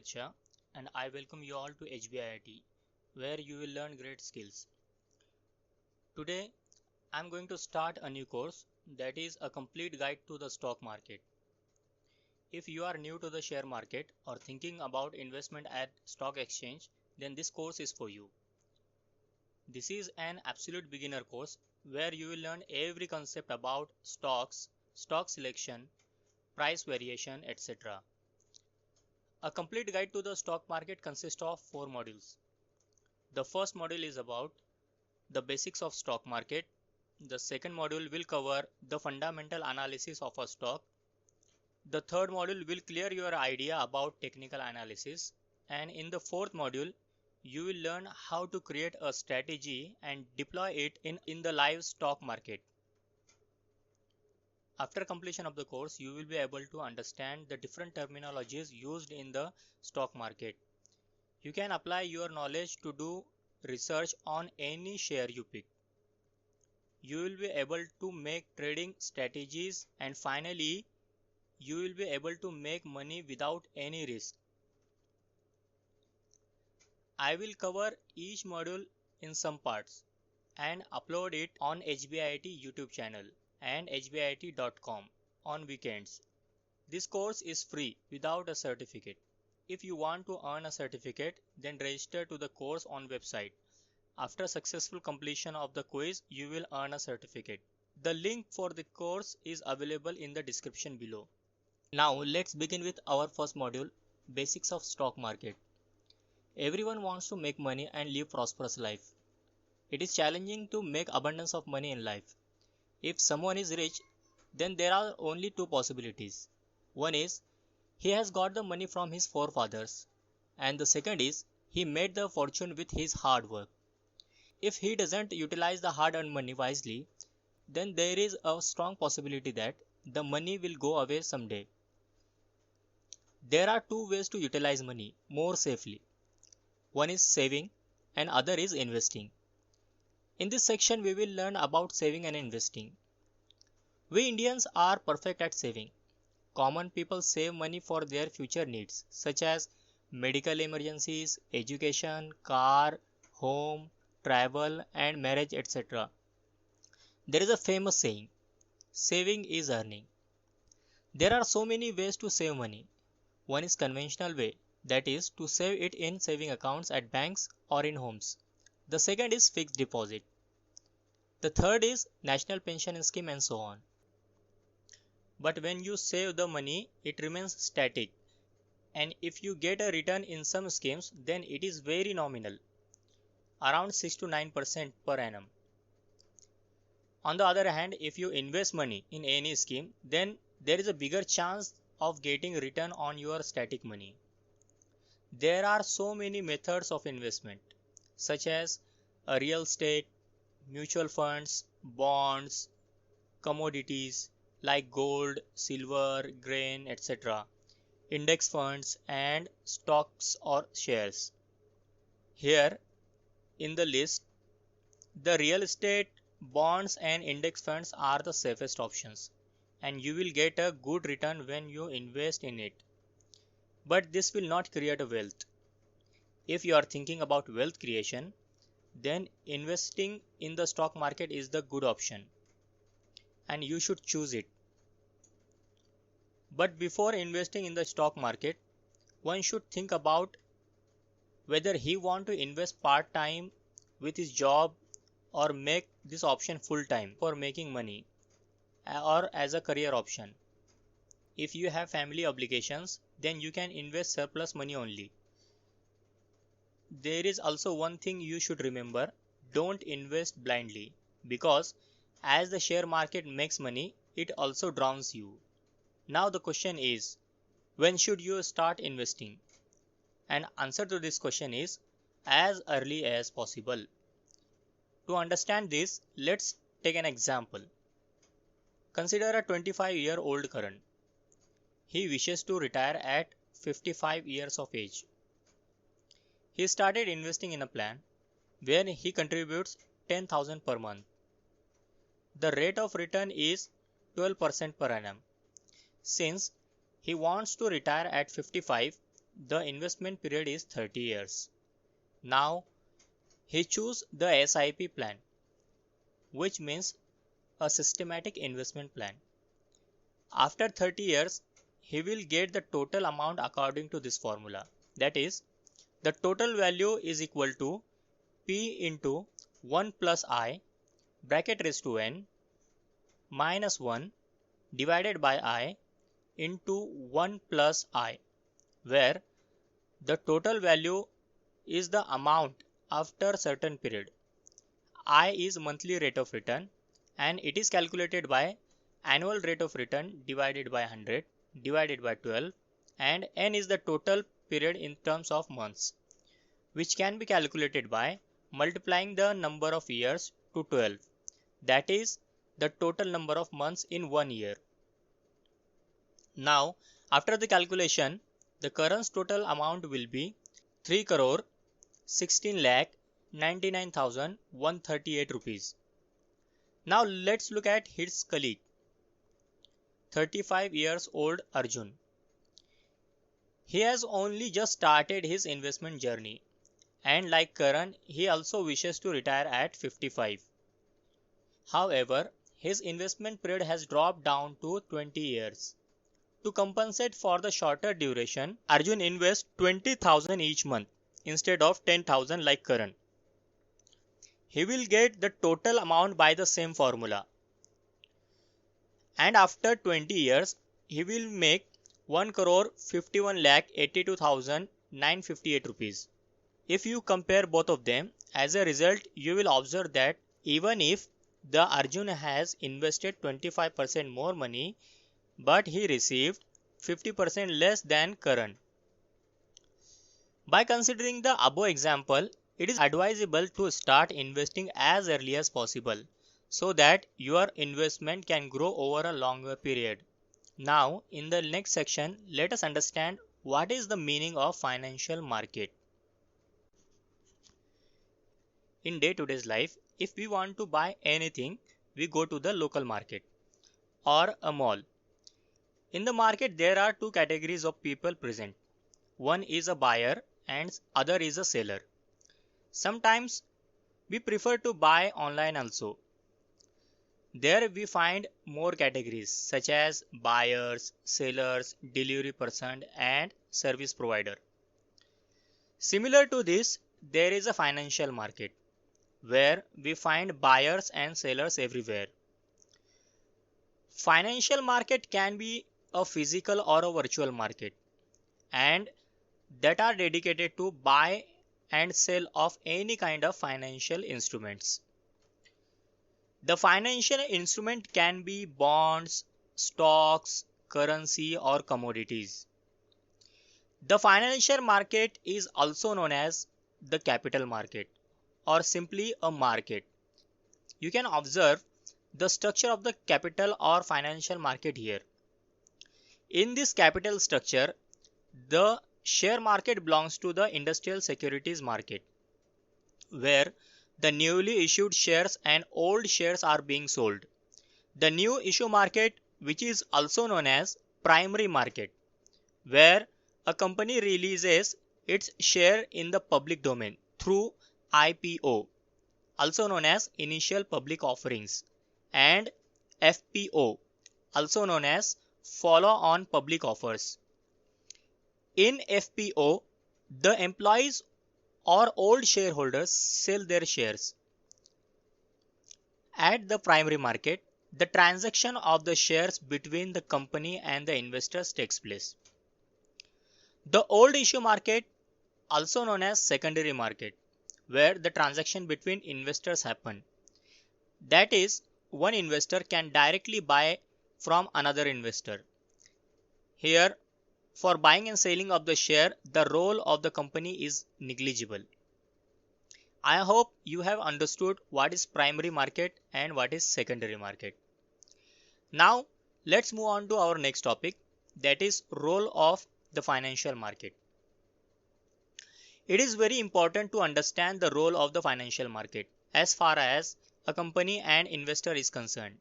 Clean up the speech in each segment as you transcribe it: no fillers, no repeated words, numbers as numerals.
Surecha, and I welcome you all to HBIIT, where you will learn great skills. Today, I am going to start a new course that is a complete guide to the stock market. If you are new to the share market or thinking about investment at stock exchange, then this course is for you. This is an absolute beginner course where you will learn every concept about stocks, stock selection, price variation, etc. A complete guide to the stock market consists of 4 modules. The first module is about the basics of stock market. The second module will cover the fundamental analysis of a stock. The third module will clear your idea about technical analysis. And in the fourth module, you will learn how to create a strategy and deploy it in the live stock market. After completion of the course, you will be able to understand the different terminologies used in the stock market. You can apply your knowledge to do research on any share you pick. You will be able to make trading strategies, and finally, you will be able to make money without any risk. I will cover each module in some parts and upload it on HBIIT YouTube channel and hbit.com on weekends. This course is free without a certificate. If you want to earn a certificate, then register to the course on website. After successful completion of the quiz, you will earn a certificate. The link for the course is available in the description below. Now let's begin with our first module, Basics of Stock Market. Everyone wants to make money and live prosperous life. It is challenging to make abundance of money in life. If someone is rich, then there are only two possibilities. One is he has got the money from his forefathers, and the second is he made the fortune with his hard work. If he doesn't utilize the hard earned money wisely, then there is a strong possibility that the money will go away someday. There are two ways to utilize money more safely. One is saving and other is investing. In this section we will learn about saving and investing. We Indians are perfect at saving. Common people save money for their future needs such as medical emergencies, education, car, home, travel and marriage, etc. There is a famous saying, saving is earning. There are so many ways to save money. One is conventional way, that is to save it in saving accounts at banks or in homes. The second is fixed deposit. The third is national pension scheme and so on. But when you save the money, it remains static. And if you get a return in some schemes, then it is very nominal, around 6 to 9% per annum. On the other hand, if you invest money in any scheme, then there is a bigger chance of getting return on your static money. There are so many methods of investment, such as real estate, mutual funds, bonds, commodities like gold, silver, grain, etc., index funds, and stocks or shares. Here in the list, the real estate, bonds, and index funds are the safest options, and you will get a good return when you invest in it. But this will not create a wealth. If you are thinking about wealth creation, then investing in the stock market is the good option, and you should choose it. But before investing in the stock market, one should think about whether he want to invest part-time with his job or make this option full-time for making money or as a career option. If you have family obligations, then you can invest surplus money only. There is also one thing you should remember, don't invest blindly, because as the share market makes money, it also drowns you. Now the question is, when should you start investing? And answer to this question is as early as possible. To understand this, let's take an example. Consider a 25-year-old Karan. He wishes to retire at 55 years of age. He started investing in a plan where he contributes 10,000 per month. The rate of return is 12% per annum. Since he wants to retire at 55, the investment period is 30 years. Now he choose the SIP plan, which means a systematic investment plan. After 30 years, he will get the total amount according to this formula. That is, the total value is equal to P into 1 plus I bracket raised to n minus 1 divided by I into 1 plus I, where the total value is the amount after certain period. I is monthly rate of return and it is calculated by annual rate of return divided by 100 divided by 12, and n is the total period in terms of months, which can be calculated by multiplying the number of years to 12, that is the total number of months in 1 year. Now after the calculation, the current total amount will be 3 crore 16 lakh 99,138 rupees. Now let's look at his colleague, 35 years old Arjun. He has only just started his investment journey, and like Karan, he also wishes to retire at 55. However, his investment period has dropped down to 20 years. To compensate for the shorter duration, Arjun invests 20,000 each month instead of 10,000 like Karan. He will get the total amount by the same formula. And after 20 years, he will make 1 crore 51 lakh 82,958 rupees. If you compare both of them, as a result, you will observe that even if the Arjun has invested 25% more money, but he received 50% less than Karan. By considering the above example, it is advisable to start investing as early as possible so that your investment can grow over a longer period. Now, in the next section, let us understand what is the meaning of financial market. In day-to-day life, if we want to buy anything, we go to the local market or a mall. In the market, there are two categories of people present. One is a buyer and other is a seller. Sometimes we prefer to buy online also. There we find more categories such as buyers, sellers, delivery person and service provider. Similar to this, there is a financial market where we find buyers and sellers everywhere. Financial market can be a physical or a virtual market, and that are dedicated to buy and sell of any kind of financial instruments. The financial instrument can be bonds, stocks, currency or commodities. The financial market is also known as the capital market or simply a market. You can observe the structure of the capital or financial market here. In this capital structure, the share market belongs to the industrial securities market, where the newly issued shares and old shares are being sold. The new issue market, which is also known as primary market, where a company releases its share in the public domain through IPO, also known as initial public offerings, and FPO, also known as follow-on public offers. In FPO, the employees or old shareholders sell their shares. At the primary market, the transaction of the shares between the company and the investors takes place. The old issue market, also known as secondary market, where the transaction between investors happen. That is, one investor can directly buy from another investor. Here, for buying and selling of the share, the role of the company is negligible. I hope you have understood what is primary market and what is secondary market. Now, let's move on to our next topic, that is role of the financial market. It is very important to understand the role of the financial market as far as a company and investor is concerned.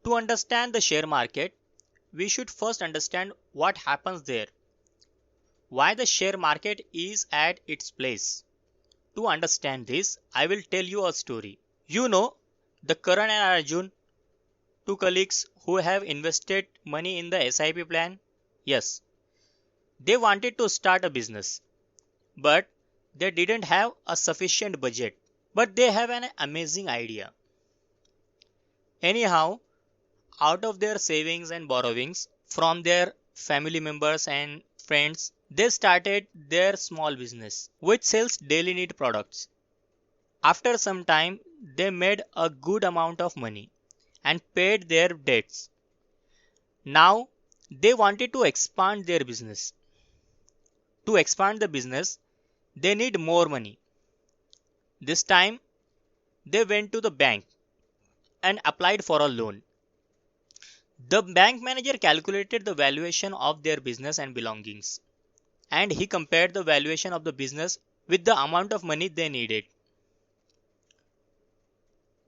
To understand the share market, we should first understand what happens there. Why the share market is at its place. To understand this, I will tell you a story. You know, the Karan and Arjun, two colleagues who have invested money in the SIP plan? Yes, they wanted to start a business, but they didn't have a sufficient budget. But they have an amazing idea. Anyhow, out of their savings and borrowings from their family members and friends, they started their small business which sells daily need products. After some time, they made a good amount of money and paid their debts. Now, they wanted to expand their business. To expand the business, they need more money. This time, they went to the bank and applied for a loan. The bank manager calculated the valuation of their business and belongings, and he compared the valuation of the business with the amount of money they needed.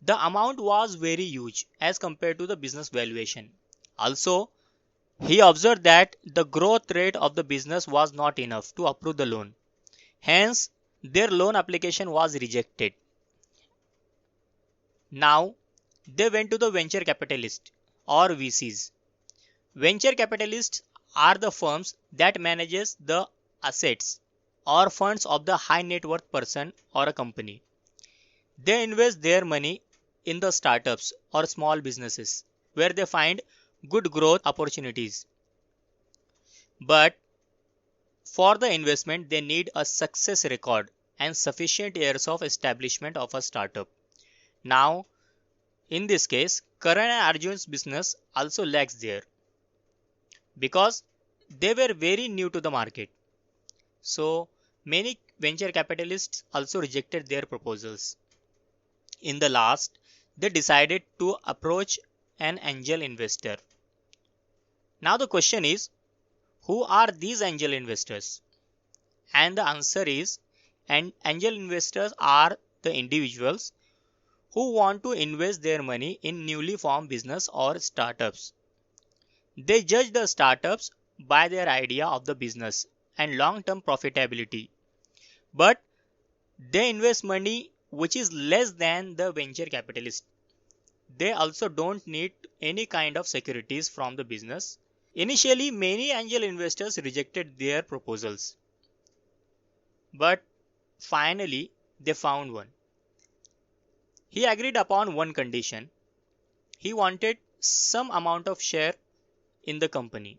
The amount was very huge as compared to the business valuation. Also, he observed that the growth rate of the business was not enough to approve the loan. Hence, their loan application was rejected. Now, they went to the venture capitalist or VCs. Venture capitalists are the firms that manages the assets or funds of the high net worth person or a company. They invest their money in the startups or small businesses where they find good growth opportunities. But for the investment, they need a success record and sufficient years of establishment of a startup. Now, in this case, Karan and Arjun's business also lacks there because they were very new to the market. So, many venture capitalists also rejected their proposals. In the last, they decided to approach an angel investor. Now, the question is, who are these angel investors? And the answer is, angel investors are the individuals who want to invest their money in newly formed business or startups. They judge the startups by their idea of the business and long-term profitability, but they invest money which is less than the venture capitalist. They also don't need any kind of securities from the business. Initially, many angel investors rejected their proposals, but finally they found one. He agreed upon one condition. He wanted some amount of share in the company.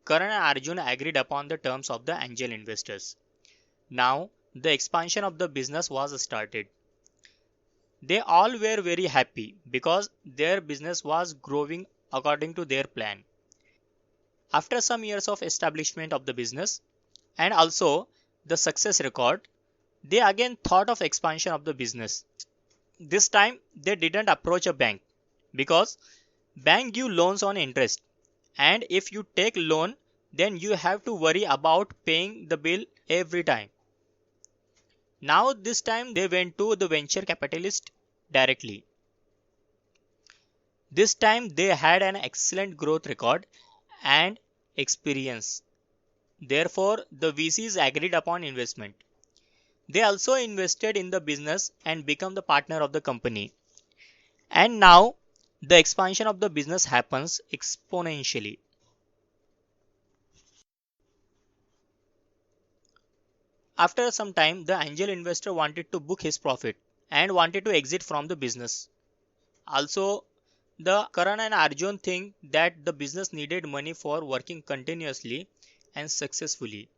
Karan and Arjun agreed upon the terms of the angel investors. Now, the expansion of the business was started. They all were very happy because their business was growing according to their plan. After some years of establishment of the business and also the success record, they again thought of expansion of the business. This time they didn't approach a bank because bank give loans on interest, and if you take loan then you have to worry about paying the bill every time. Now this time they went to the venture capitalist directly. This time they had an excellent growth record and experience. Therefore, the VCs agreed upon investment. They also invested in the business and become the partner of the company. And now the expansion of the business happens exponentially. After some time, the angel investor wanted to book his profit and wanted to exit from the business. Also, the Karan and Arjun think that the business needed money for working continuously and successfully.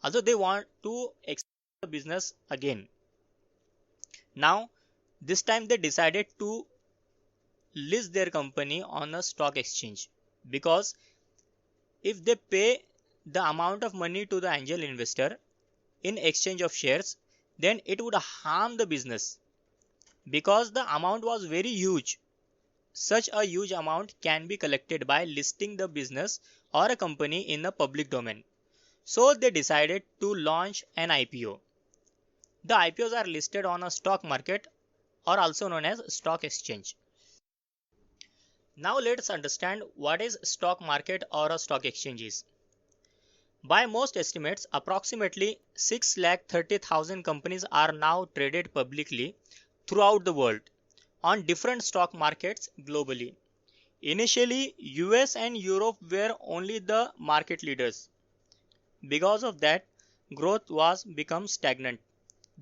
Also, they want to expand the business again. Now, this time they decided to list their company on a stock exchange because if they pay the amount of money to the angel investor in exchange of shares, then it would harm the business because the amount was very huge. Such a huge amount can be collected by listing the business or a company in a public domain. So they decided to launch an IPO. The IPOs are listed on a stock market or also known as stock exchange. Now let's understand what is stock market or a stock exchange is. By most estimates, approximately 630,000 companies are now traded publicly throughout the world on different stock markets globally. Initially, US and Europe were only the market leaders. Because of that, growth was become stagnant.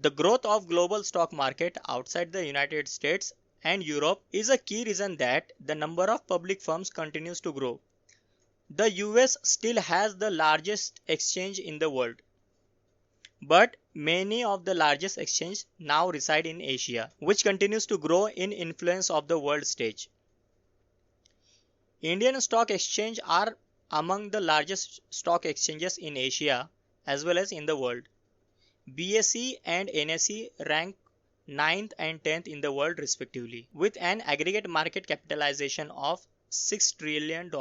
The growth of global stock market outside the United States and Europe is a key reason that the number of public firms continues to grow. The US still has the largest exchange in the world, but many of the largest exchanges now reside in Asia, which continues to grow in influence of the world stage. Indian stock exchange are among the largest stock exchanges in Asia as well as in the world. BSE and NSE rank 9th and 10th in the world respectively, with an aggregate market capitalization of $6 trillion.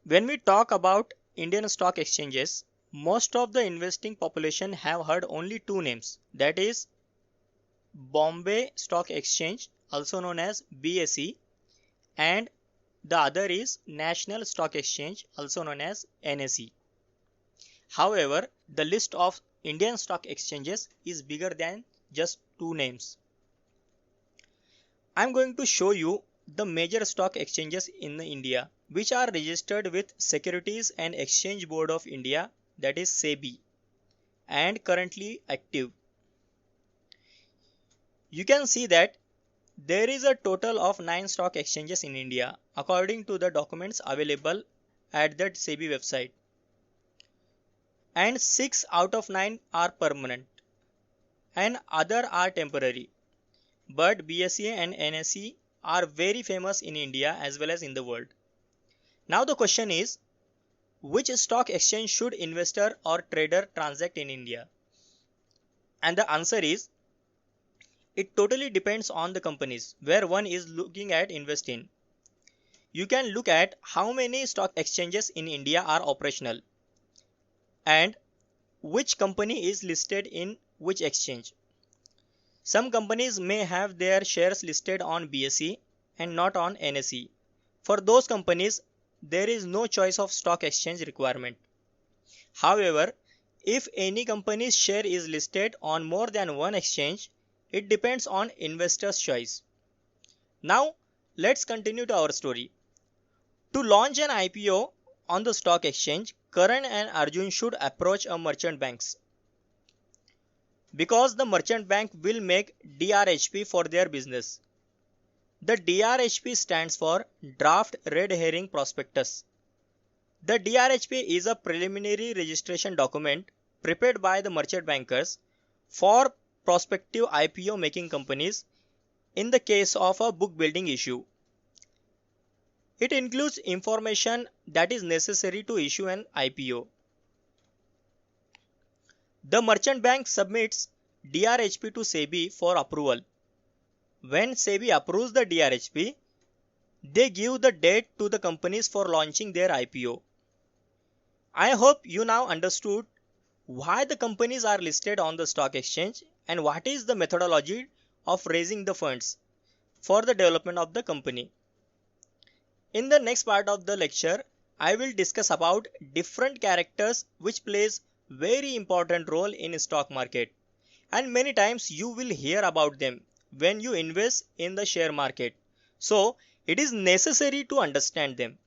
When we talk about Indian stock exchanges, most of the investing population have heard only two names, that is Bombay Stock Exchange, also known as BSE, and the other is National Stock Exchange, also known as NSE. However, the list of Indian stock exchanges is bigger than just two names. I am going to show you the major stock exchanges in India which are registered with Securities and Exchange Board of India, that is SEBI, and currently active. You can see that there is a total of 9 stock exchanges in India according to the documents available at the SEBI website, and 6 out of 9 are permanent and other are temporary. But BSE and NSE are very famous in India as well as in the world. Now the question is, which stock exchange should investor or trader transact in India? And the answer is, it totally depends on the companies where one is looking at invest in. You can look at how many stock exchanges in India are operational and which company is listed in which exchange. Some companies may have their shares listed on BSE and not on NSE. For those companies, there is no choice of stock exchange requirement. However, if any company's share is listed on more than one exchange, it depends on investor's choice. Now, let's continue to our story. To launch an IPO on the stock exchange, Karan and Arjun should approach a merchant banks, because the merchant bank will make DRHP for their business. The DRHP stands for Draft Red Herring Prospectus. The DRHP is a preliminary registration document prepared by the merchant bankers for prospective IPO making companies in the case of a book building issue. It includes information that is necessary to issue an IPO. The merchant bank submits DRHP to SEBI for approval. When SEBI approves the DRHP, they give the date to the companies for launching their IPO. I hope you now understood why the companies are listed on the stock exchange and what is the methodology of raising the funds for the development of the company. In the next part of the lecture, I will discuss about different characters which plays very important role in stock market, and many times you will hear about them when you invest in the share market. So it is necessary to understand them.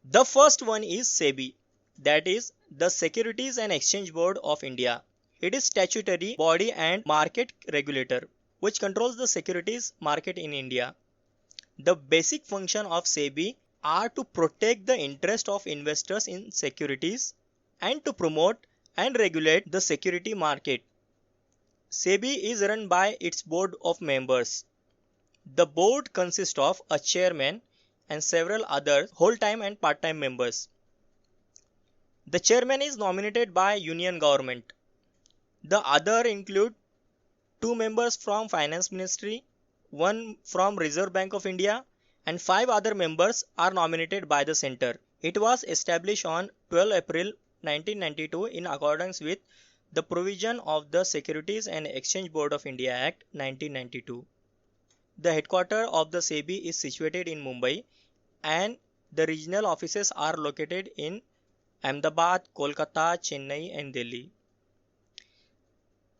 The first one is SEBI, that is the Securities and Exchange Board of India. It is statutory body and market regulator which controls the securities market in India. The basic function of SEBI are to protect the interest of investors in securities and to promote and regulate the security market. SEBI is run by its board of members. The board consists of a chairman and several other whole-time and part-time members. The chairman is nominated by Union government. The other include 2 members from Finance Ministry, 1 from Reserve Bank of India, and 5 other members are nominated by the center. It was established on 12 April 1992 in accordance with the provision of the Securities and Exchange Board of India Act 1992. The headquarters of the SEBI is situated in Mumbai and the regional offices are located in Ahmedabad, Kolkata, Chennai, and Delhi.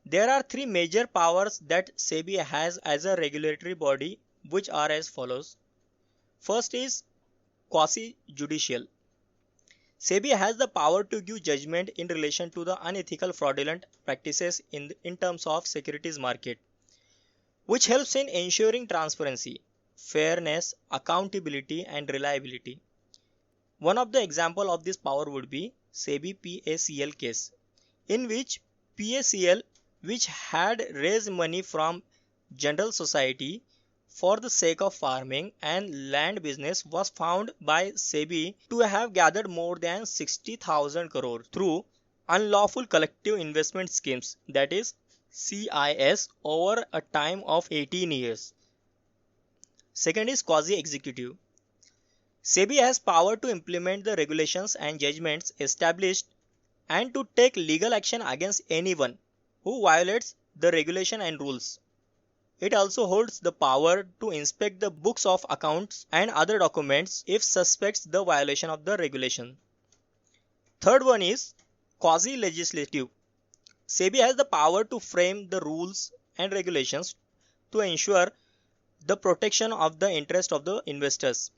There are three major powers that SEBI has as a regulatory body, which are as follows. First is quasi-judicial. SEBI has the power to give judgment in relation to the unethical fraudulent practices in terms of securities market, which helps in ensuring transparency, fairness, accountability, and reliability. One of the example of this power would be SEBI PACL case, in which PACL, which had raised money from general society for the sake of farming and land business, was found by SEBI to have gathered more than 60,000 crore through unlawful collective investment schemes, that is CIS, over a time of 18 years. Second is quasi-executive. SEBI has power to implement the regulations and judgments established and to take legal action against anyone who violates the regulation and rules. It also holds the power to inspect the books of accounts and other documents if suspects the violation of the regulation. Third one is quasi-legislative. SEBI has the power to frame the rules and regulations to ensure the protection of the interest of the investors.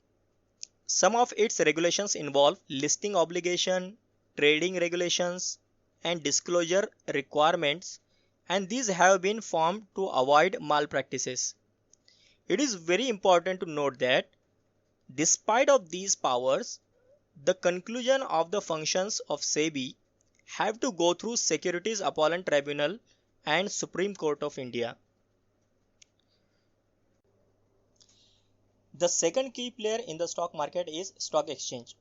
Some of its regulations involve listing obligation, trading regulations, and disclosure requirements, and these have been formed to avoid malpractices. It is very important to note that despite of these powers, the conclusion of the functions of SEBI have to go through Securities Appellate Tribunal and Supreme Court of India. The second key player in the stock market is stock exchange.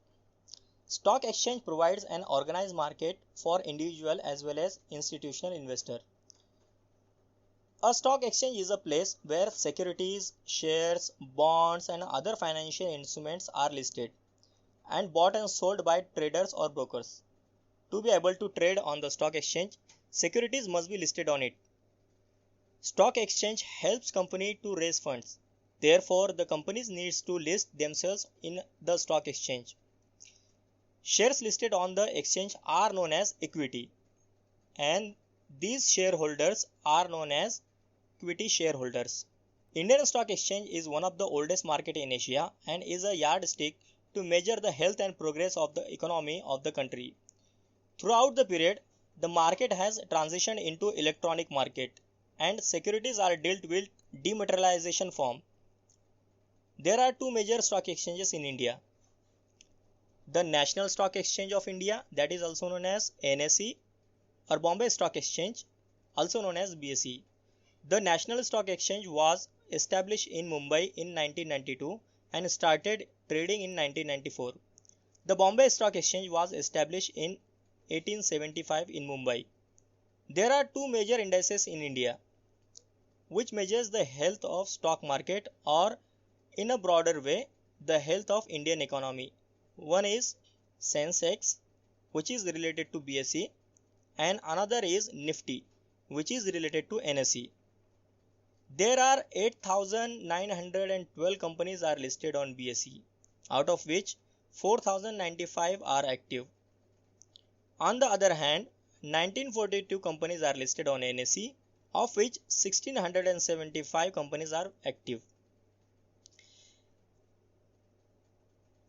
Stock exchange provides an organized market for individual as well as institutional investor. A stock exchange is a place where securities, shares, bonds, and other financial instruments are listed and bought and sold by traders or brokers. To be able to trade on the stock exchange, securities must be listed on it. Stock exchange helps company to raise funds. Therefore, the companies needs to list themselves in the stock exchange. Shares listed on the exchange are known as equity, and these shareholders are known as equity shareholders. Indian Stock Exchange is one of the oldest market in Asia and is a yardstick to measure the health and progress of the economy of the country. Throughout the period, the market has transitioned into electronic market and securities are dealt with dematerialization form. There are two major stock exchanges in India. The National Stock Exchange of India, that is also known as NSE, or Bombay Stock Exchange, also known as BSE. The National Stock Exchange was established in Mumbai in 1992 and started trading in 1994. The Bombay Stock Exchange was established in 1875 in Mumbai. There are two major indices in India which measures the health of stock market, or in a broader way, the health of Indian economy. One is Sensex, which is related to BSE, and another is Nifty, which is related to NSE. There are 8,912 companies are listed on BSE, out of which 4,095 are active. On the other hand, 1942 companies are listed on NSE, of which 1,675 companies are active.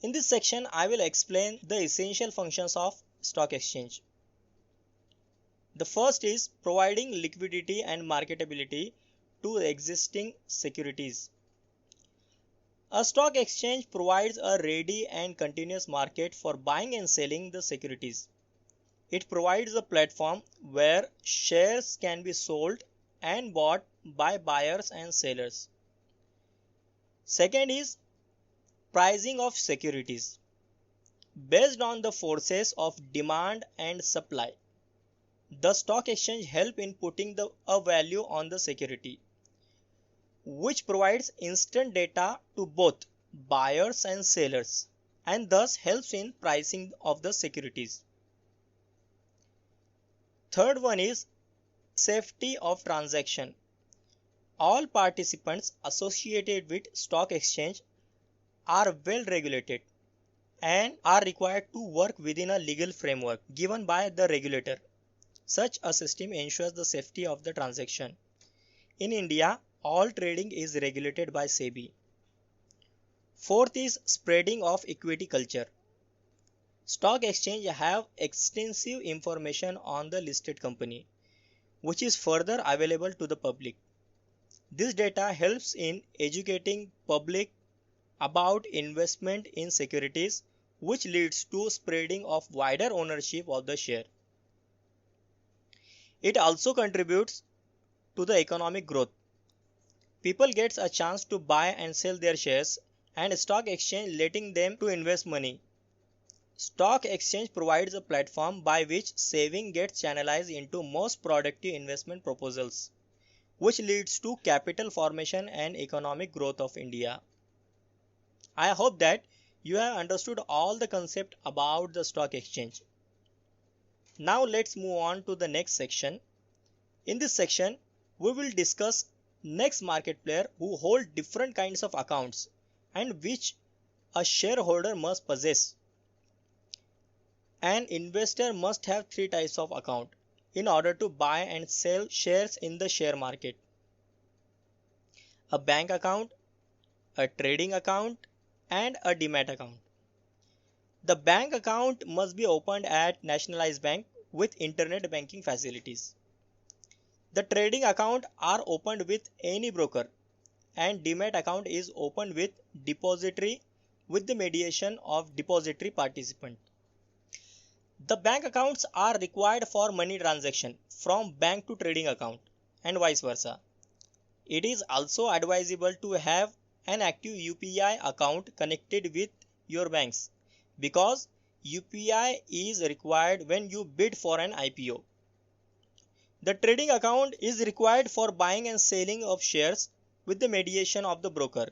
In this section, I will explain the essential functions of stock exchange. The first is providing liquidity and marketability to existing securities. A stock exchange provides a ready and continuous market for buying and selling the securities. It provides a platform where shares can be sold and bought by buyers and sellers. Second is pricing of securities. Based on the forces of demand and supply, the stock exchange helps in putting a value on the security, which provides instant data to both buyers and sellers, and thus helps in pricing of the securities. Third one is safety of transaction. All participants associated with stock exchange are well regulated and are required to work within a legal framework given by the regulator. Such a system ensures the safety of the transaction. In India, all trading is regulated by SEBI. Fourth is spreading of equity culture. Stock exchange have extensive information on the listed company, which is further available to the public. This data helps in educating public about investment in securities, which leads to spreading of wider ownership of the share. It also contributes to the economic growth. People gets a chance to buy and sell their shares and stock exchange letting them to invest money. Stock exchange provides a platform by which saving gets channelized into most productive investment proposals, which leads to capital formation and economic growth of India. I hope that you have understood all the concept about the stock exchange. Now let's move on to the next section. In this section, we will discuss next market player who hold different kinds of accounts and which a shareholder must possess. An investor must have three types of account in order to buy and sell shares in the share market: a bank account, a trading account, and a demat account. The bank account must be opened at nationalized bank with internet banking facilities. The trading account are opened with any broker, and demat account is opened with depository with the mediation of depository participant. The bank accounts are required for money transaction from bank to trading account and vice versa. It is also advisable to have an active UPI account connected with your banks because UPI is required when you bid for an IPO. The trading account is required for buying and selling of shares with the mediation of the broker.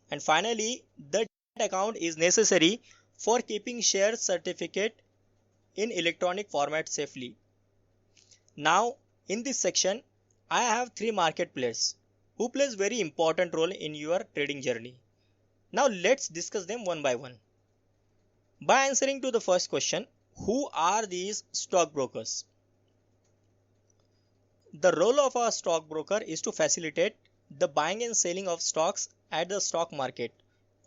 And finally, the demat account is necessary for keeping share certificate in electronic format safely. Now, in this section, I have three market players who plays very important role in your trading journey. Now let's discuss them one by one. By answering to the first question, who are these stockbrokers? The role of a stockbroker is to facilitate the buying and selling of stocks at the stock market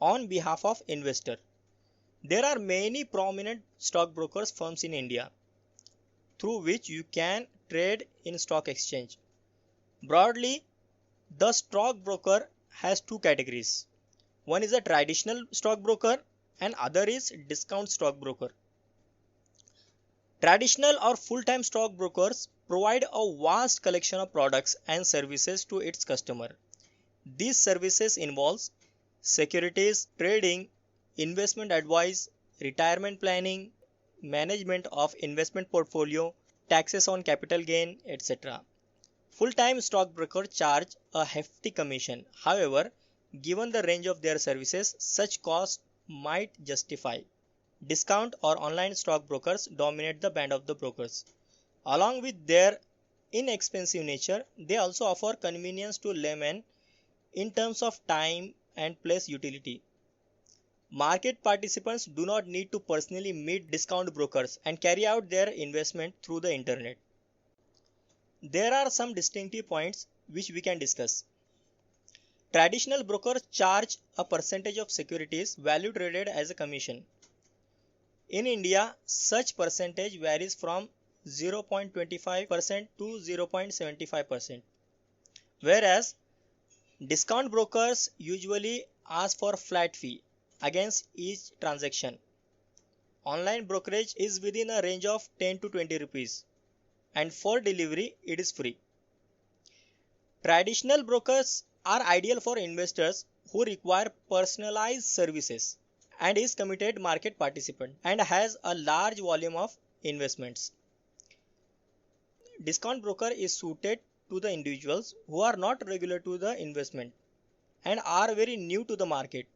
on behalf of investor. There are many prominent stockbrokers firms in India through which you can trade in stock exchange. Broadly, the stockbroker has two categories. One is a traditional stockbroker and other is discount stockbroker. Traditional or full-time stockbrokers provide a vast collection of products and services to its customer. These services involves securities trading, investment advice, retirement planning, management of investment portfolio, taxes on capital gain, etc. Full-time stockbrokers charge a hefty commission. However, given the range of their services, such costs might justify. Discount or online stockbrokers dominate the band of the brokers. Along with their inexpensive nature, they also offer convenience to laymen in terms of time and place utility. Market participants do not need to personally meet discount brokers and carry out their investment through the internet. There are some distinctive points which we can discuss. Traditional brokers charge a percentage of securities value traded as a commission. In India, such percentage varies from 0.25% to 0.75%, whereas discount brokers usually ask for flat fee against each transaction. Online brokerage is within a range of 10 to 20 rupees and for delivery it is free. Traditional brokers are ideal for investors who require personalized services and is committed market participant and has a large volume of investments. Discount broker is suited to the individuals who are not regular to the investment and are very new to the market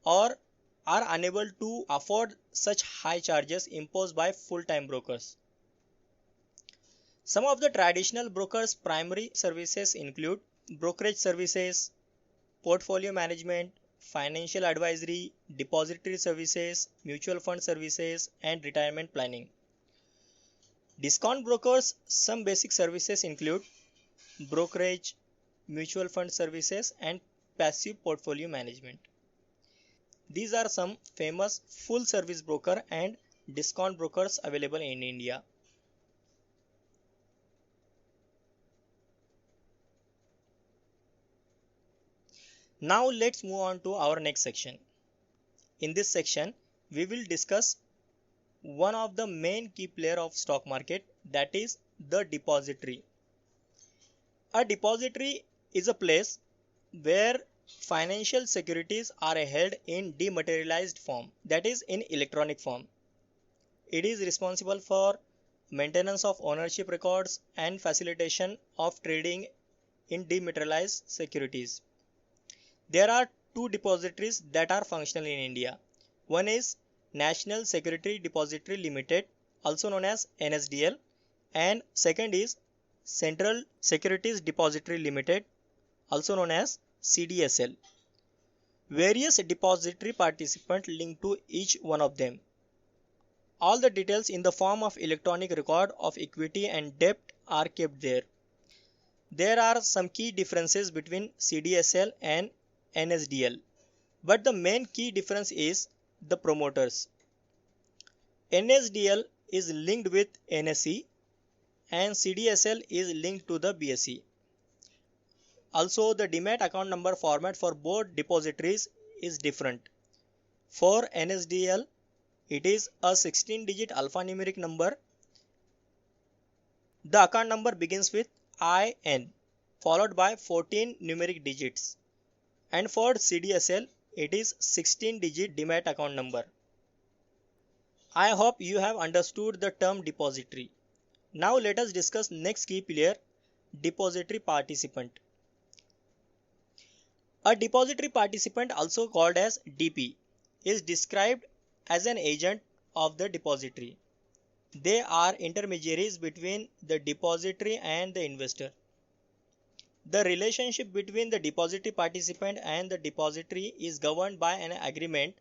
or are unable to afford such high charges imposed by full-time brokers. Some of the traditional brokers' primary services include brokerage services, portfolio management, financial advisory, depository services, mutual fund services, and retirement planning. Discount brokers, some basic services include brokerage, mutual fund services, and passive portfolio management. These are some famous full service broker and discount brokers available in India. Now let's move on to our next section. In this section, we will discuss one of the main key player of stock market, that is the depository. A depository is a place where financial securities are held in dematerialized form, that is in electronic form. It is responsible for maintenance of ownership records and facilitation of trading in dematerialized securities. There are two depositories that are functional in India. One is National Security Depository Limited, also known as NSDL, and second is Central Securities Depository Limited, also known as CDSL. Various depository participants linked to each one of them. All the details in the form of electronic record of equity and debt are kept there. There are some key differences between CDSL and NSDL, but the main key difference is the promoters. NSDL is linked with NSE and CDSL is linked to the BSE. Also, the demat account number format for both depositories is different. For NSDL, it is a 16-digit alphanumeric number. The account number begins with IN followed by 14 numeric digits. And for CDSL, it is 16-digit demat account number. I hope you have understood the term depository. Now let us discuss next key player, depository participant. A depository participant, also called as DP, is described as an agent of the depository. They are intermediaries between the depository and the investor. The relationship between the depository participant and the depository is governed by an agreement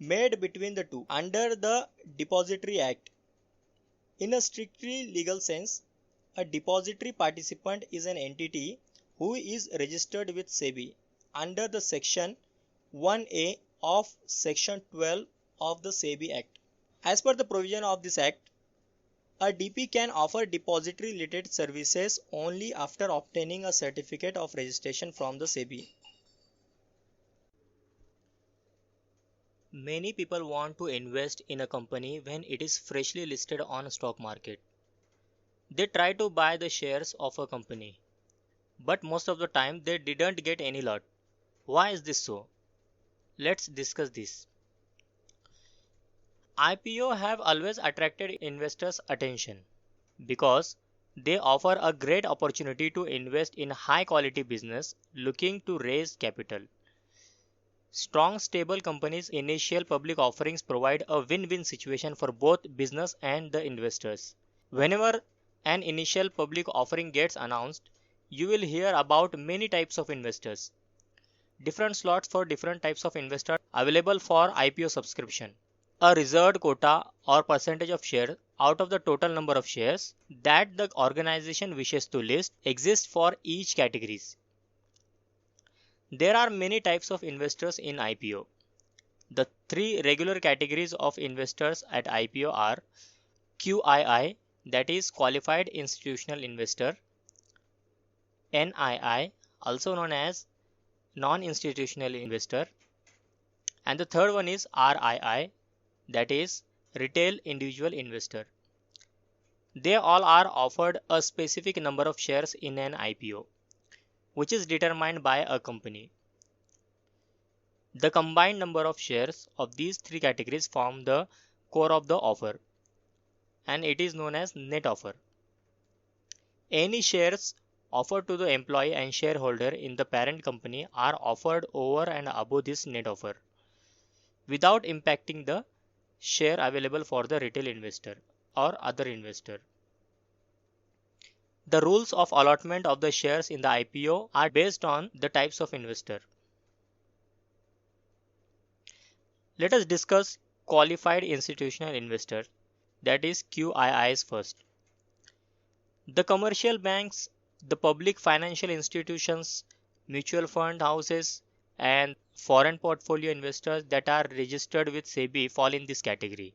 made between the two under the Depository Act. In a strictly legal sense, a depository participant is an entity who is registered with SEBI under the Section 1A of Section 12 of the SEBI Act. As per the provision of this Act, a DP can offer depository related services only after obtaining a certificate of registration from the SEBI. Many people want to invest in a company when it is freshly listed on a stock market. They try to buy the shares of a company, but most of the time they didn't get any lot. Why is this so? Let's discuss this. IPO have always attracted investors' attention because they offer a great opportunity to invest in high quality business looking to raise capital. Strong, stable companies' initial public offerings provide a win-win situation for both business and the investors. Whenever an initial public offering gets announced, you will hear about many types of investors. Different slots for different types of investors available for IPO subscription. A reserved quota or percentage of share out of the total number of shares that the organization wishes to list exists for each categories. There are many types of investors in IPO. The three regular categories of investors at IPO are QII, that is Qualified Institutional Investor, NII, also known as Non-Institutional Investor, and the third one is RII, that is Retail Individual Investor. They all are offered a specific number of shares in an IPO, which is determined by a company. The combined number of shares of these three categories form the core of the offer, and it is known as net offer. Any shares offered to the employee and shareholder in the parent company are offered over and above this net offer, without impacting the share available for the retail investor or other investor. The rules of allotment of the shares in the IPO are based on the types of investor. Let us discuss qualified institutional investor, that is QIIs first. The commercial banks, the public financial institutions, mutual fund houses, and foreign portfolio investors that are registered with SEBI fall in this category.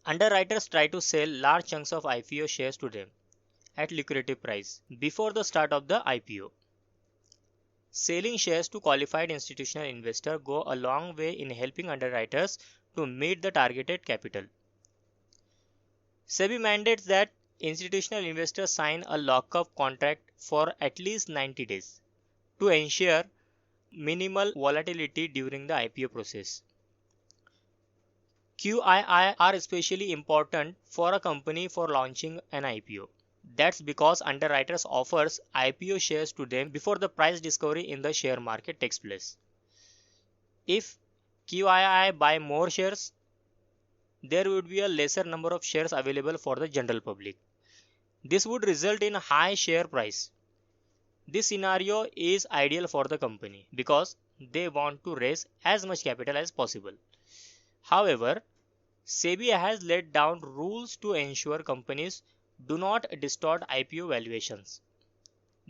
Underwriters try to sell large chunks of IPO shares to them at lucrative price before the start of the IPO. Selling shares to qualified institutional investors go a long way in helping underwriters to meet the targeted capital. SEBI mandates that institutional investors sign a lockup contract for at least 90 days to ensure minimal volatility during the IPO process. QII are especially important for a company for launching an IPO. That's because underwriters offers IPO shares to them before the price discovery in the share market takes place. If QII buy more shares, there would be a lesser number of shares available for the general public. This would result in a high share price. This scenario is ideal for the company because they want to raise as much capital as possible. However, SEBI has laid down rules to ensure companies do not distort IPO valuations.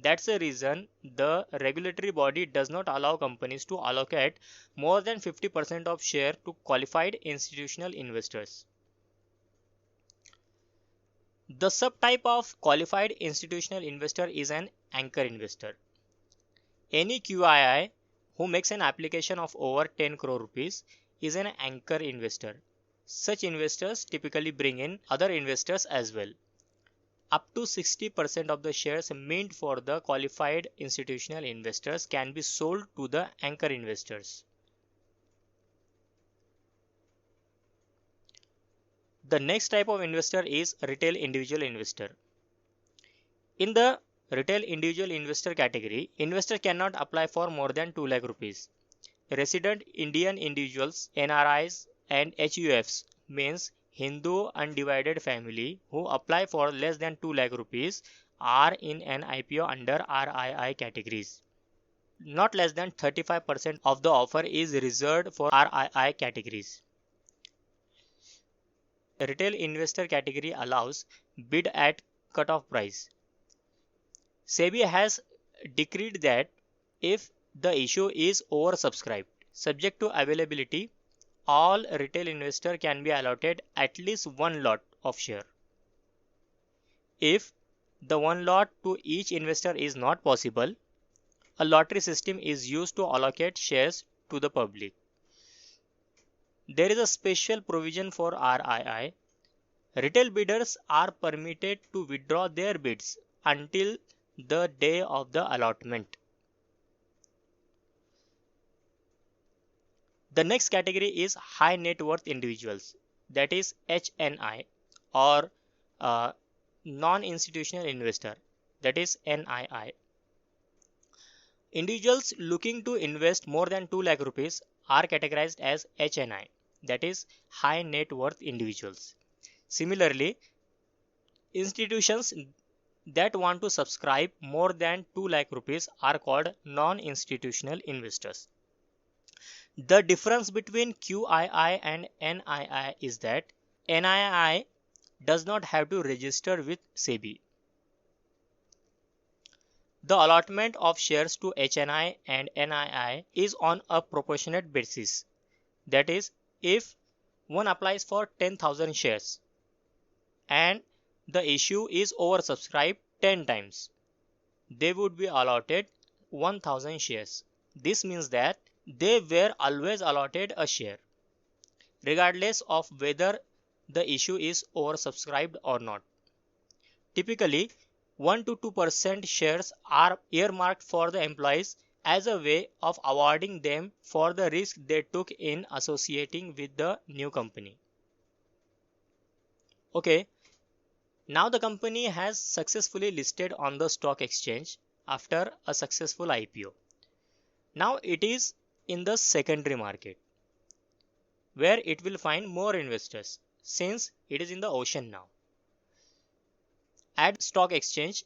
That's the reason the regulatory body does not allow companies to allocate more than 50% of share to qualified institutional investors. The subtype of qualified institutional investor is an anchor investor. Any QII who makes an application of over 10 crore rupees is an anchor investor. Such investors typically bring in other investors as well. Up to 60% of the shares meant for the qualified institutional investors can be sold to the anchor investors. The next type of investor is retail individual investor. In the retail individual investor category, investor cannot apply for more than 2 lakh rupees. Resident Indian individuals, NRIs and HUFs means Hindu undivided family who apply for less than 2 lakh rupees are in an IPO under RII categories. Not less than 35% of the offer is reserved for RII categories. The retail investor category allows bid at cutoff price. SEBI has decreed that if the issue is oversubscribed, subject to availability, all retail investor can be allotted at least one lot of share. If the one lot to each investor is not possible, a lottery system is used to allocate shares to the public. There is a special provision for RII. Retail bidders are permitted to withdraw their bids until the day of the allotment. The next category is high net worth individuals, that is HNI, or non-institutional investor, that is NII. Individuals looking to invest more than 2 lakh rupees are categorized as HNI, that is high net worth individuals. Similarly, institutions that want to subscribe more than 2 lakh rupees are called non-institutional investors. The difference between QII and NII is that NII does not have to register with SEBI. The allotment of shares to HNI and NII is on a proportionate basis. That is, if one applies for 10,000 shares and the issue is oversubscribed 10 times, they would be allotted 1,000 shares. This means that they were always allotted a share, regardless of whether the issue is oversubscribed or not. Typically, 1 to 2% shares are earmarked for the employees as a way of awarding them for the risk they took in associating with the new company. Okay, now the company has successfully listed on the stock exchange after a successful IPO. Now it is in the secondary market where it will find more investors since it is in the ocean now. At stock exchange,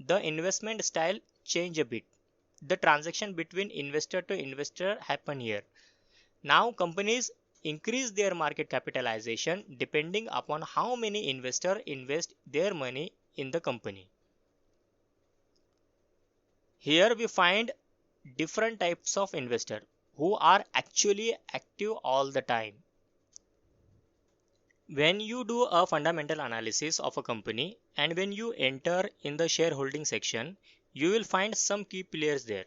the investment style change a bit. The transaction between investor to investor happen here. Now companies increase their market capitalization depending upon how many investors invest their money in the company. Here we find different types of investor who are actually active all the time. When you do a fundamental analysis of a company and when you enter in the shareholding section, you will find some key players there.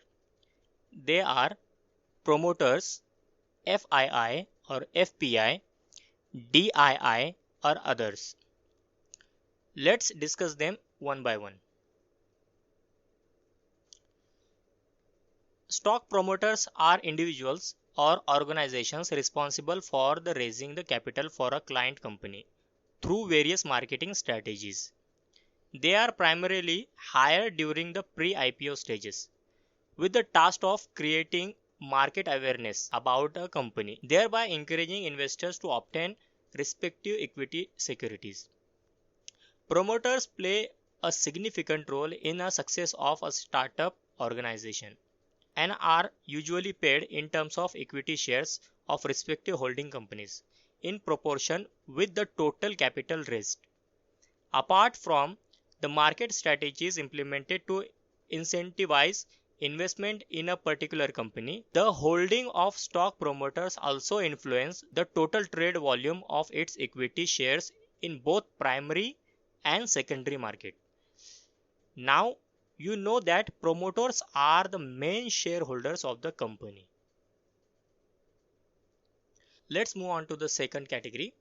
They are promoters, FII or FPI, DII or others. Let's discuss them one by one. Stock promoters are individuals or organizations responsible for the raising the capital for a client company through various marketing strategies. They are primarily hired during the pre-IPO stages with the task of creating market awareness about a company, thereby encouraging investors to obtain respective equity securities. Promoters play a significant role in the success of a startup organization and are usually paid in terms of equity shares of respective holding companies in proportion with the total capital raised. Apart from the market strategies implemented to incentivize investment in a particular company, the holding of stock promoters also influence the total trade volume of its equity shares in both primary and secondary market. Now you know that promoters are the main shareholders of the company. Let's move on to the second category.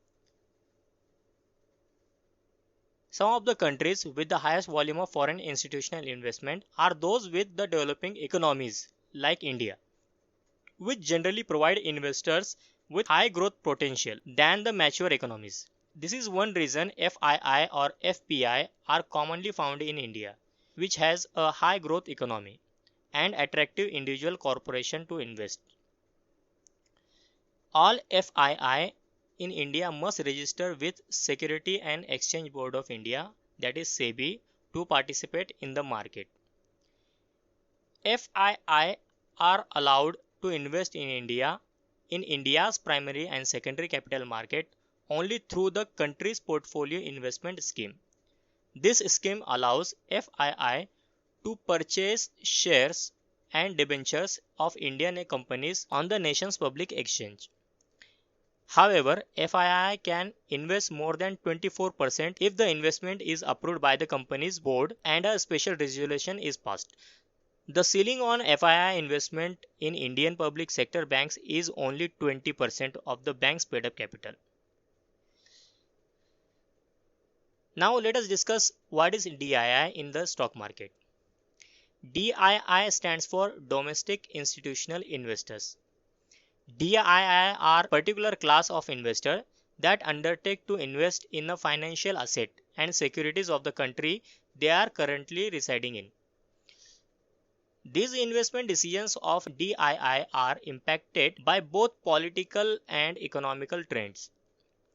Some of the countries with the highest volume of foreign institutional investment are those with the developing economies like India, which generally provide investors with high growth potential than the mature economies. This is one reason FII or FPI are commonly found in India, which has a high growth economy and attractive individual corporation to invest. All FII in India must register with Security and Exchange Board of India, that is SEBI, to participate in the market. FII are allowed to invest in India's primary and secondary capital market only through the country's portfolio investment scheme. This scheme allows FII to purchase shares and debentures of Indian companies on the nation's public exchange. However, FII can invest more than 24% if the investment is approved by the company's board and a special resolution is passed. The ceiling on FII investment in Indian public sector banks is only 20% of the bank's paid up capital. Now let us discuss what is DII in the stock market. DII stands for Domestic Institutional Investors. DII are particular class of investor that undertake to invest in the financial asset and securities of the country they are currently residing in. These investment decisions of DII are impacted by both political and economical trends.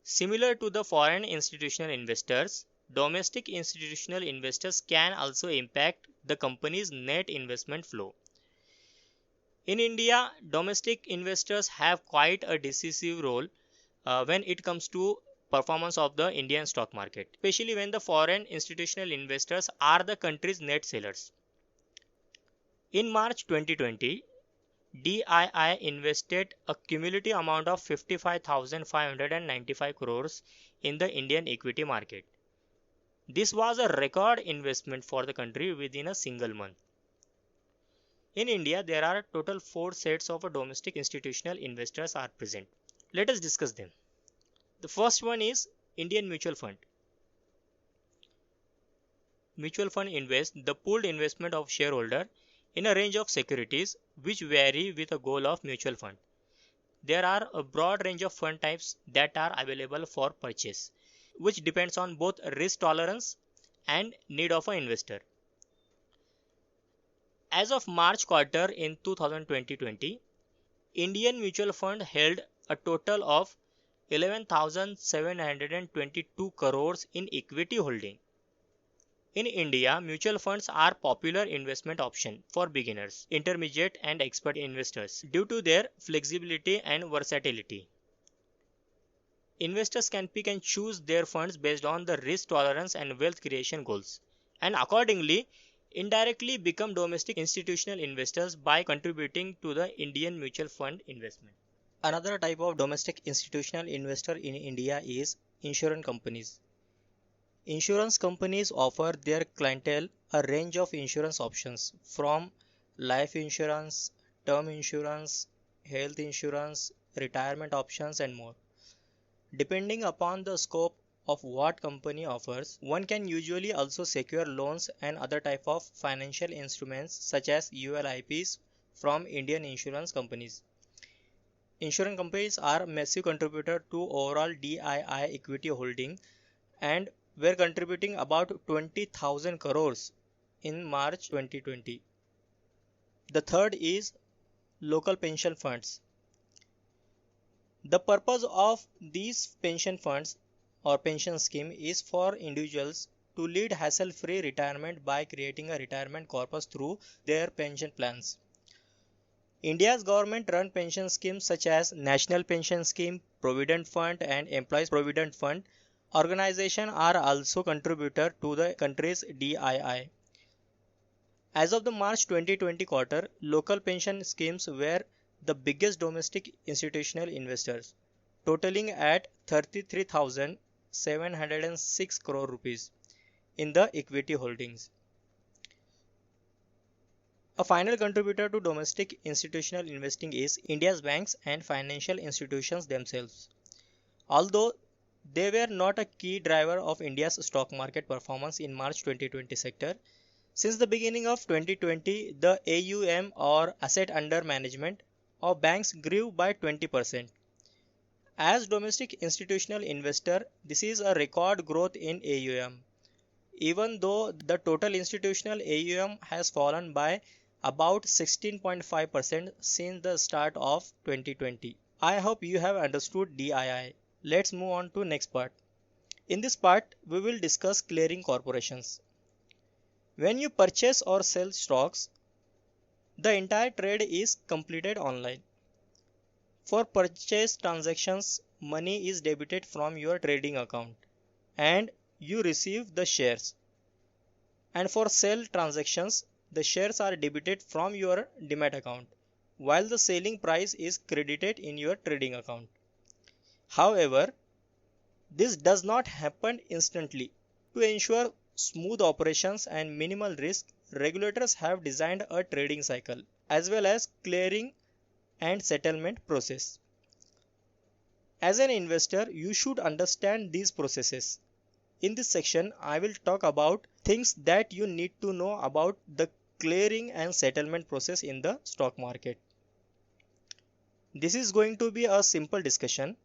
Similar to the foreign institutional investors, domestic institutional investors can also impact the company's net investment flow. In India, domestic investors have quite a decisive role when it comes to performance of the Indian stock market, especially when the foreign institutional investors are the country's net sellers. In March 2020, DII invested a cumulative amount of 55,595 crores in the Indian equity market. This was a record investment for the country within a single month. In India, there are total 4 sets of domestic institutional investors are present. Let us discuss them. The first one is Indian Mutual Fund. Mutual fund invests the pooled investment of shareholder in a range of securities which vary with a goal of mutual fund. There are a broad range of fund types that are available for purchase, which depends on both risk tolerance and need of an investor. As of March quarter in 2020, Indian Mutual Fund held a total of 11,722 crores in equity holding. In India, mutual funds are popular investment option for beginners, intermediate and expert investors due to their flexibility and versatility. Investors can pick and choose their funds based on the risk tolerance and wealth creation goals, and accordingly, indirectly become domestic institutional investors by contributing to the Indian mutual fund investment. Another type of domestic institutional investor in India is insurance companies. Insurance companies offer their clientele a range of insurance options from life insurance, term insurance, health insurance, retirement options, and more. Depending upon the scope of what company offers, one can usually also secure loans and other type of financial instruments such as ULIPs from Indian insurance companies. Insurance companies are massive contributor to overall DII equity holding and were contributing about 20,000 crores in March 2020. The third is local pension funds. The purpose of these pension funds or pension scheme is for individuals to lead hassle-free retirement by creating a retirement corpus through their pension plans. India's government-run pension schemes such as National Pension Scheme, Provident Fund and Employees Provident Fund organization are also contributor to the country's DII. As of the March 2020 quarter, local pension schemes were the biggest domestic institutional investors, totaling at 33,706 crore rupees in the equity holdings. A final contributor to domestic institutional investing is India's banks and financial institutions themselves. Although they were not a key driver of India's stock market performance in March 2020 sector, since the beginning of 2020, the AUM or asset under management of banks grew by 20%. As domestic institutional investor, this is a record growth in AUM. Even though the total institutional AUM has fallen by about 16.5% since the start of 2020. I hope you have understood DII. Let's move on to next part. In this part, we will discuss clearing corporations. When you purchase or sell stocks, the entire trade is completed online. For purchase transactions, money is debited from your trading account and you receive the shares. And for sell transactions, the shares are debited from your demat account, while the selling price is credited in your trading account. However, this does not happen instantly. To ensure smooth operations and minimal risk, regulators have designed a trading cycle as well as clearing and settlement process. As an investor, you should understand these processes. In this section, I will talk about things that you need to know about the clearing and settlement process in the stock market. This is going to be a simple discussion,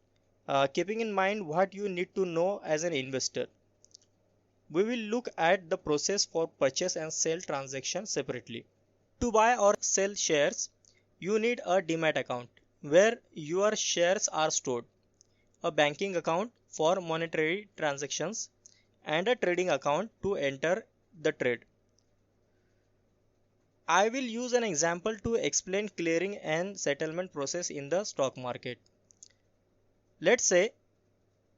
keeping in mind what you need to know as an investor. We will look at the process for purchase and sale transactions separately. To buy or sell shares, you need a demat account where your shares are stored, a banking account for monetary transactions, and a trading account to enter the trade. I will use an example to explain clearing and settlement process in the stock market. Let's say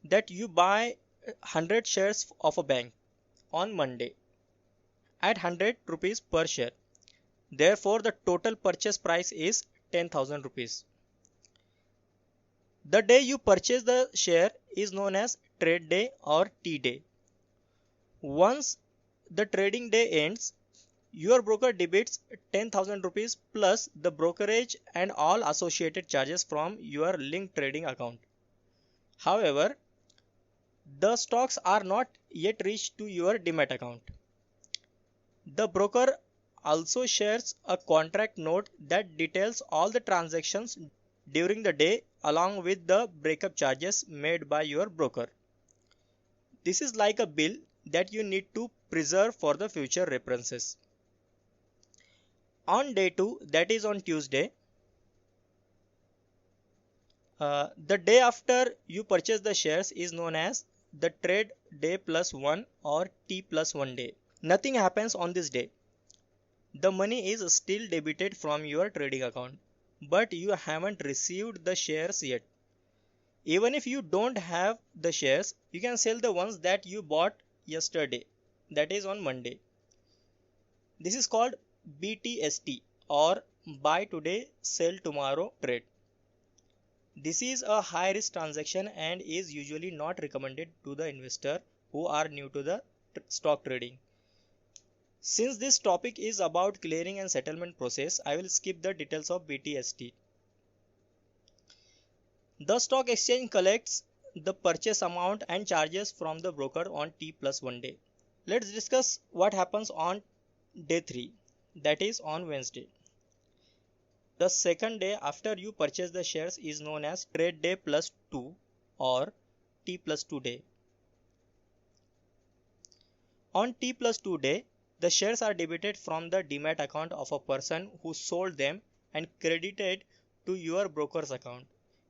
that you buy 100 shares of a bank on Monday at 100 rupees per share. Therefore, the total purchase price is 10,000 rupees. The day you purchase the share is known as trade day or T-day. Once the trading day ends, your broker debits 10,000 rupees plus the brokerage and all associated charges from your linked trading account. However, the stocks are not yet reached to your demat account. The broker also shares a contract note that details all the transactions during the day along with the breakup charges made by your broker. This is like a bill that you need to preserve for the future references. On day 2, that is on Tuesday, the day after you purchase the shares is known as the trade day plus 1 or T plus 1 day. Nothing happens on this day. The money is still debited from your trading account, but you haven't received the shares yet. Even if you don't have the shares, you can sell the ones that you bought yesterday, that is on Monday. This is called BTST, or buy today, sell tomorrow trade. This is a high risk transaction and is usually not recommended to the investor who are new to the stock trading. Since this topic is about clearing and settlement process, I will skip the details of BTST. The stock exchange collects the purchase amount and charges from the broker on T plus 1 day. Let's discuss what happens on day 3, that is on Wednesday. The second day after you purchase the shares is known as trade day plus 2 or T plus 2 day. On T plus 2 day, the shares are debited from the demat account of a person who sold them and credited to your broker's account.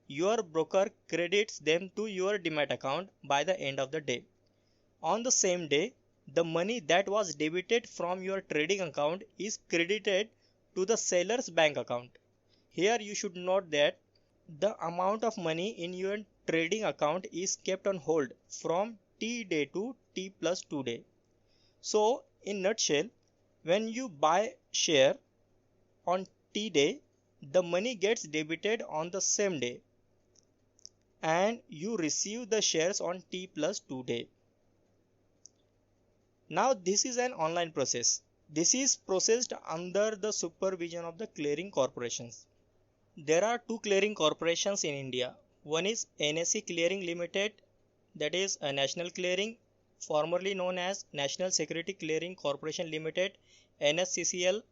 Your broker credits them to your demat account by the end of the day. On the same day, the money that was debited from your trading account is credited to the seller's bank account. Here you should note that the amount of money in your trading account is kept on hold from T day to T plus 2 day. So, in nutshell, when you buy share on T day, the money gets debited on the same day and you receive the shares on T plus 2 day. Now this is an online process. This is processed under the supervision of the clearing corporations. There are two clearing corporations in India. One is NSE Clearing Limited, that is a national clearing, formerly known as National Security Clearing Corporation Limited, NSCCL,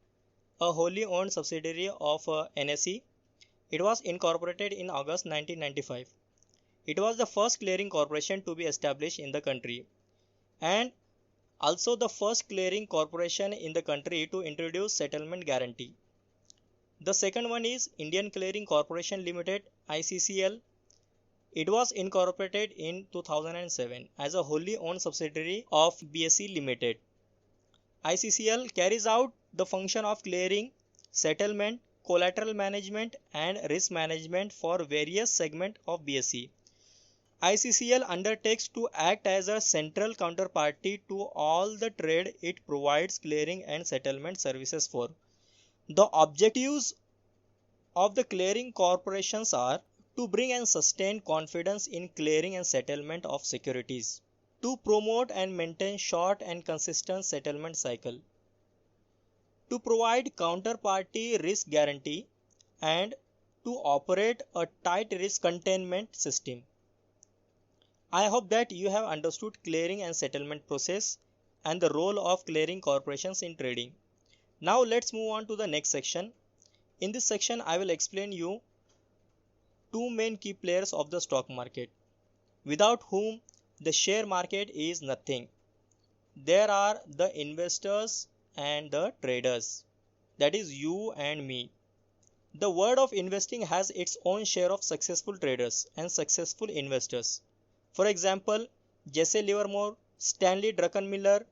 a wholly owned subsidiary of NSE. It was incorporated in August 1995. It was the first clearing corporation to be established in the country and also the first clearing corporation in the country to introduce settlement guarantee. The second one is Indian Clearing Corporation Limited, ICCL. It was incorporated in 2007 as a wholly owned subsidiary of BSE Limited. ICCL carries out the function of clearing, settlement, collateral management and risk management for various segments of BSE. ICCL undertakes to act as a central counterparty to all the trade it provides clearing and settlement services for. The objectives of the clearing corporations are to bring and sustain confidence in clearing and settlement of securities, to promote and maintain short and consistent settlement cycle, to provide counterparty risk guarantee, and to operate a tight risk containment system. I hope that you have understood clearing and settlement process and the role of clearing corporations in trading. Now let's move on to the next section. In this section, I will explain you two main key players of the stock market, without whom the share market is nothing. There are the investors and the traders, that is you and me. The world of investing has its own share of successful traders and successful investors. For example, Jesse Livermore, Stanley Druckenmiller,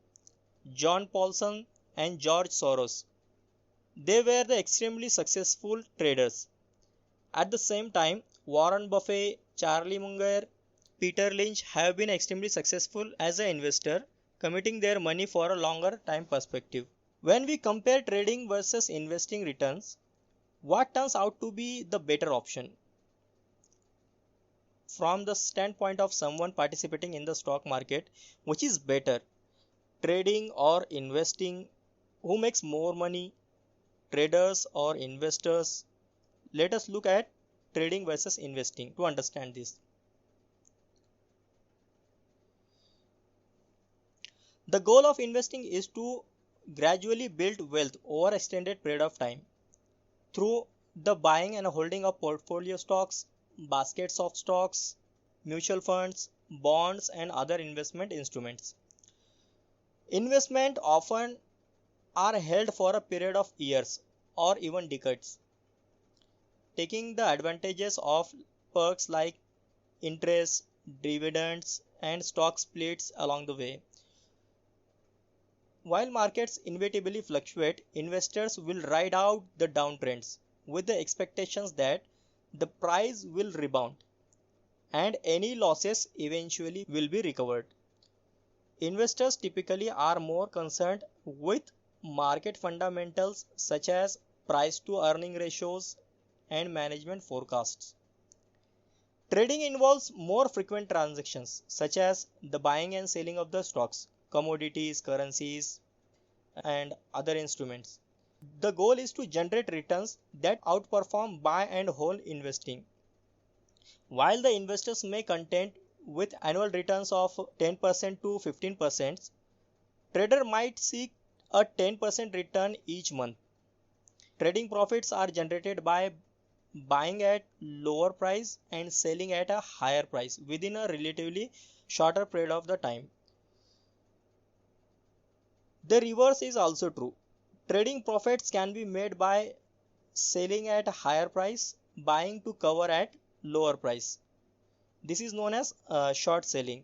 John Paulson and George Soros. They were the extremely successful traders. At the same time, Warren Buffett, Charlie Munger, Peter Lynch have been extremely successful as an investor, committing their money for a longer time perspective. When we compare trading versus investing returns, what turns out to be the better option? From the standpoint of someone participating in the stock market, which is better, trading or investing? Who makes more money, traders or investors? Let us look at trading versus investing to understand this. The goal of investing is to gradually build wealth over an extended period of time through the buying and holding of portfolio stocks, baskets of stocks, mutual funds, bonds and other investment instruments. Investment often are held for a period of years or even decades, taking the advantages of perks like interest, dividends and stock splits along the way. While markets inevitably fluctuate, investors will ride out the downtrends with the expectations that the price will rebound and any losses eventually will be recovered. Investors typically are more concerned with market fundamentals such as price to earning ratios and management forecasts. Trading involves more frequent transactions such as the buying and selling of the stocks, commodities, currencies, and other instruments. The goal is to generate returns that outperform buy and hold investing. While the investors may content with annual returns of 10% to 15%, trader might seek a 10% return each month. Trading profits are generated by buying at lower price and selling at a higher price within a relatively shorter period of the time. The reverse is also true. Trading profits can be made by selling at a higher price, buying to cover at lower price. This is known as short selling.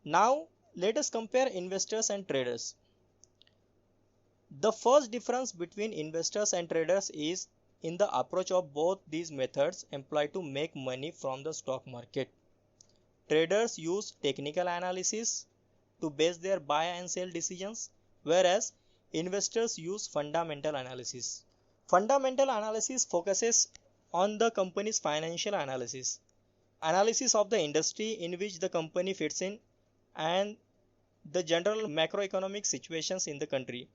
Now let us compare investors and traders. The first difference between investors and traders is in the approach of both these methods employed to make money from the stock market. Traders use technical analysis to base their buy and sell decisions, whereas investors use fundamental analysis. Fundamental analysis focuses on the company's financial analysis of the industry in which the company fits in, and the general macroeconomic situations in the country.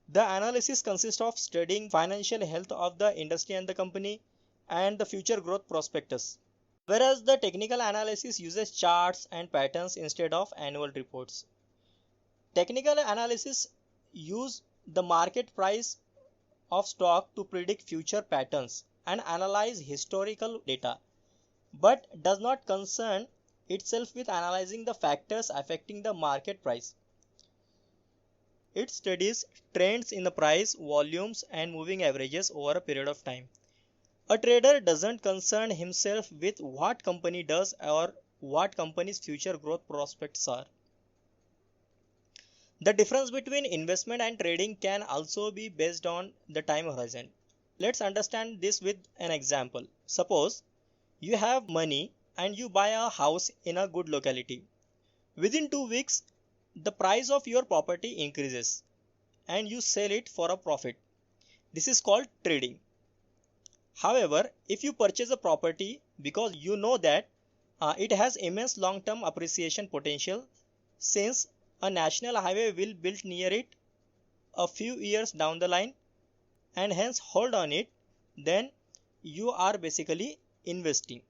The analysis consists of studying financial health of the industry and the company and the future growth prospectus. Whereas the technical analysis uses charts and patterns instead of annual reports. Technical analysis use the market price of stock to predict future patterns and analyze historical data, but does not concern itself with analyzing the factors affecting the market price. It studies trends in the price, volumes, and moving averages over a period of time. A trader doesn't concern himself with what company does or what company's future growth prospects are. The difference between investment and trading can also be based on the time horizon. Let's understand this with an example. Suppose you have money and you buy a house in a good locality. Within 2 weeks, the price of your property increases and you sell it for a profit. This is called trading. However, if you purchase a property because you know that it has immense long-term appreciation potential, since a national highway will be built near it a few years down the line, and hence hold on it, then you are basically investing.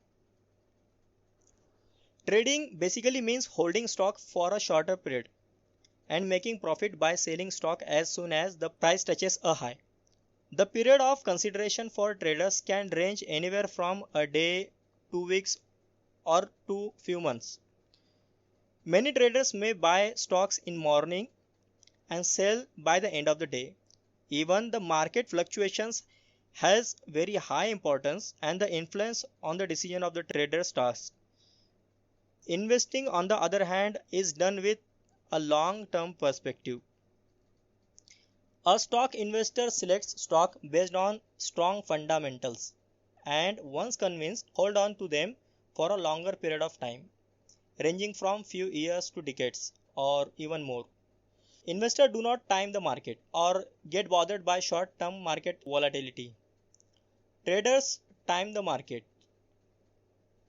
Trading basically means holding stock for a shorter period and making profit by selling stock as soon as the price touches a high. The period of consideration for traders can range anywhere from a day, 2 weeks, or to few months. Many traders may buy stocks in morning and sell by the end of the day. Even the market fluctuations has very high importance and the influence on the decision of the trader's task. Investing, on the other hand, is done with a long-term perspective. A stock investor selects stock based on strong fundamentals and once convinced, hold on to them for a longer period of time, ranging from few years to decades or even more. Investors do not time the market or get bothered by short-term market volatility. Traders time the market.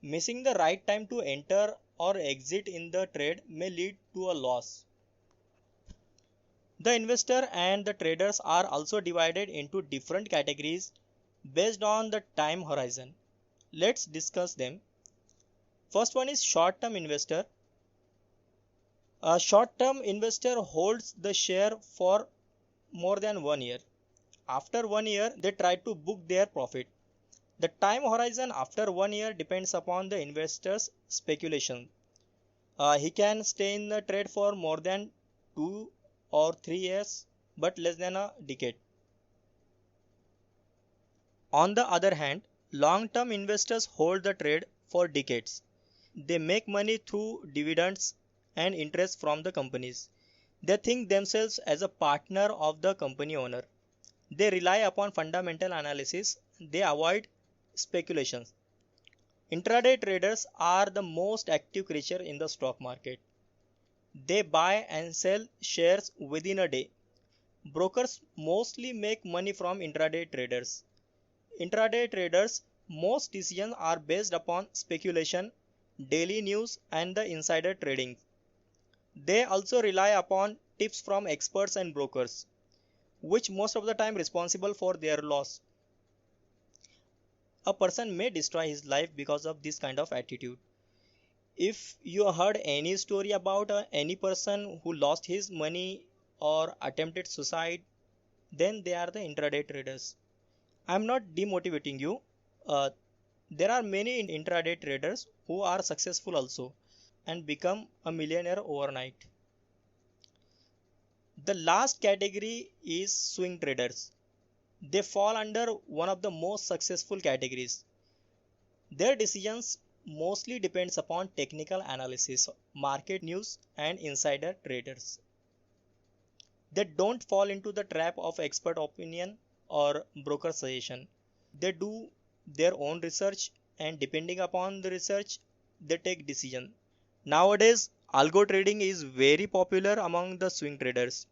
Missing the right time to enter or exit in the trade may lead to a loss. The investor and the traders are also divided into different categories based on the time horizon. Let's discuss them. First one is short-term investor. A short-term investor holds the share for more than 1 year. After 1 year, they try to book their profit. The time horizon after 1 year depends upon the investor's speculation. He can stay in the trade for more than 2 or 3 years, but less than a decade. On the other hand, long-term investors hold the trade for decades. They make money through dividends and interest from the companies. They think themselves as a partner of the company owner. They rely upon fundamental analysis. They avoid speculations. Intraday traders are the most active creature in the stock market. They buy and sell shares within a day. Brokers mostly make money from intraday traders. Intraday traders' most decisions are based upon speculation, daily news, and the insider trading. They also rely upon tips from experts and brokers, which most of the time responsible for their loss. A person may destroy his life because of this kind of attitude. If you heard any story about any person who lost his money or attempted suicide, then they are the intraday traders. I'm not demotivating you. Uh, there are many intraday traders who are successful also and become a millionaire overnight. The last category is swing traders. They fall under one of the most successful categories. Their decisions mostly depends upon technical analysis, market news and insider traders. They don't fall into the trap of expert opinion or broker suggestion. They do their own research and depending upon the research they take decision. Nowadays algo trading is very popular among the swing traders.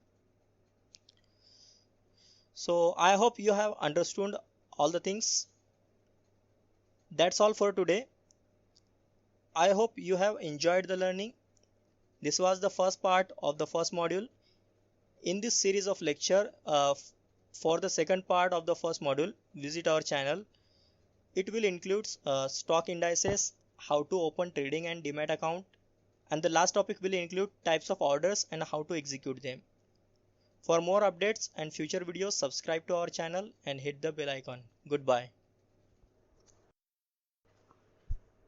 So I hope you have understood all the things. That's all for today. I hope you have enjoyed the learning. This was the first part of the first module. In this series of lecture, for the second part of the first module, visit our channel. It will include stock indices, how to open trading and demat account, and the last topic will include types of orders and how to execute them. For more updates and future videos, subscribe to our channel and hit the bell icon. Goodbye.